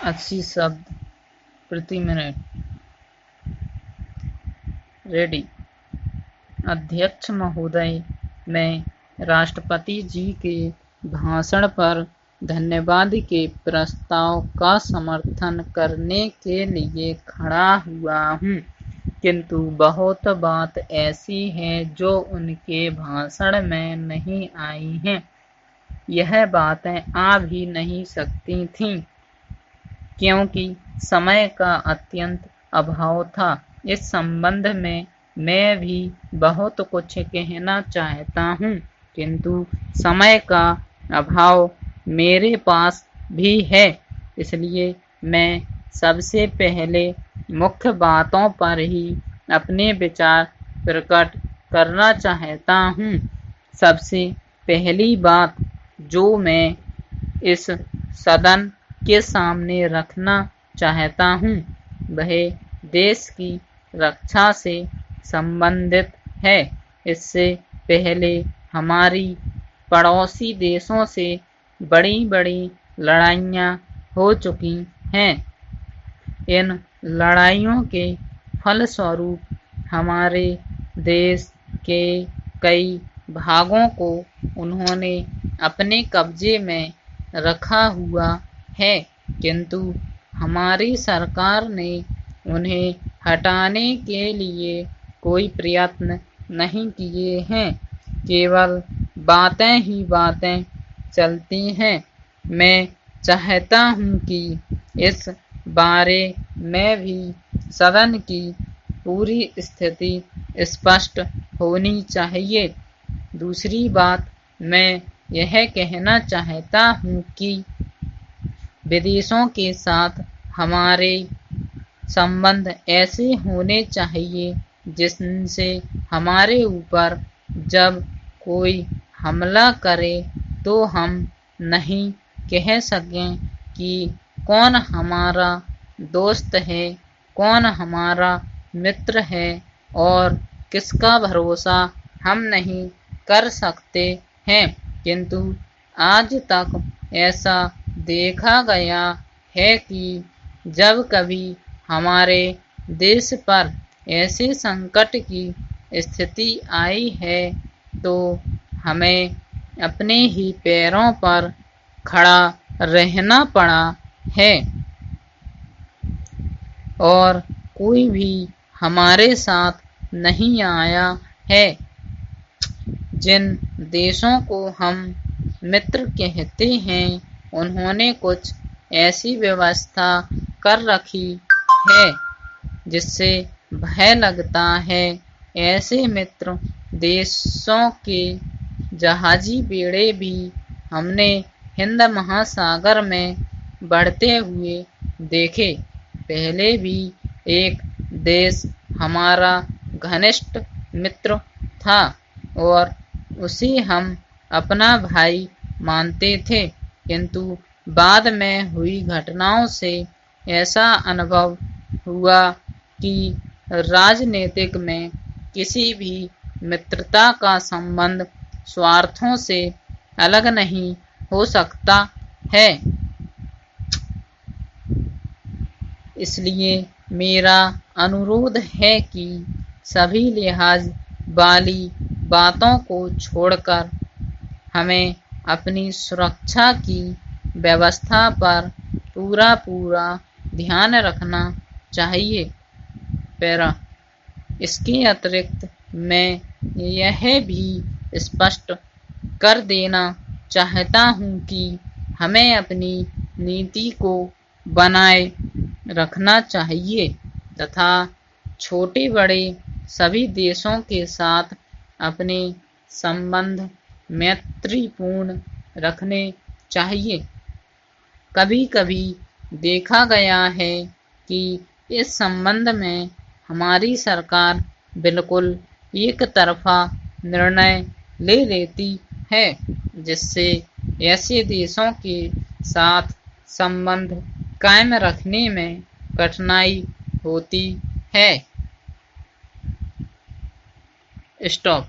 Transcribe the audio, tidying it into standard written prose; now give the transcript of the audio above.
80 शब्द प्रति minute. Ready. अध्यक्ष महोदय, मैं राष्ट्रपति जी के भाषण पर धन्यवाद के प्रस्ताव का समर्थन करने के लिए खड़ा हुआ हूँ, किंतु बहुत बात ऐसी है जो उनके भाषण में नहीं आई हैं। यह बातें आ भी नहीं सकती थीं, क्योंकि समय का अत्यंत अभाव था। इस संबंध में मैं भी बहुत कुछ कहना चाहता हूँ, किंतु समय का अभाव मेरे पास भी है। इसलिए मैं सबसे पहले मुख्य बातों पर ही अपने विचार प्रकट करना चाहता हूँ। सबसे पहली बात जो मैं इस सदन के सामने रखना चाहता हूँ, वह देश की रक्षा से संबंधित है। इससे पहले हमारी पड़ोसी देशों से बड़ी बड़ी लड़ाइयाँ हो चुकी हैं। इन लड़ाइयों के फलस्वरूप हमारे देश के कई भागों को उन्होंने अपने कब्जे में रखा हुआ है, किंतु हमारी सरकार ने उन्हें हटाने के लिए कोई प्रयत्न नहीं किए हैं। केवल बातें ही बातें चलती हैं। मैं चाहता हूँ कि इस बारे में भी सदन की पूरी स्थिति स्पष्ट होनी चाहिए। दूसरी बात, मैं यह कहना चाहता हूँ कि विदेशों के साथ हमारे संबंध ऐसे होने चाहिए जिनसे हमारे ऊपर जब कोई हमला करे तो हम नहीं कह सकें कि कौन हमारा दोस्त है, कौन हमारा मित्र है और किसका भरोसा हम नहीं कर सकते हैं। किंतु आज तक ऐसा देखा गया है कि जब कभी हमारे देश पर ऐसे संकट की स्थिति आई है तो हमें अपने ही पैरों पर खड़ा रहना पड़ा है और कोई भी हमारे साथ नहीं आया है। जिन देशों को हम मित्र कहते हैं, उन्होंने कुछ ऐसी व्यवस्था कर रखी है जिससे भय लगता है ऐसे मित्र देशों के जहाजी बेड़े भी हमने हिंद महासागर में बढ़ते हुए देखे। पहले भी एक देश हमारा घनिष्ठ मित्र था और उसे हम अपना भाई मानते थे, किंतु बाद में हुई घटनाओं से ऐसा अनुभव हुआ कि राजनीतिक में किसी भी मित्रता का संबंध स्वार्थों से अलग नहीं हो सकता है। इसलिए मेरा अनुरोध है कि सभी लिहाज वाली बातों को छोड़कर हमें अपनी सुरक्षा की व्यवस्था पर पूरा ध्यान रखना चाहिए। पैरा। इसके अतिरिक्त मैं यह भी स्पष्ट कर देना चाहता हूँ कि हमें अपनी नीति को बनाए रखना चाहिए तथा छोटे बड़े सभी देशों के साथ अपने संबंध मैत्रीपूर्ण रखने चाहिए। कभी कभी देखा गया है कि इस संबंध में हमारी सरकार बिल्कुल एक तरफा निर्णय ले लेती है, जिससे ऐसे देशों के साथ संबंध कायम रखने में कठिनाई होती है। स्टॉप।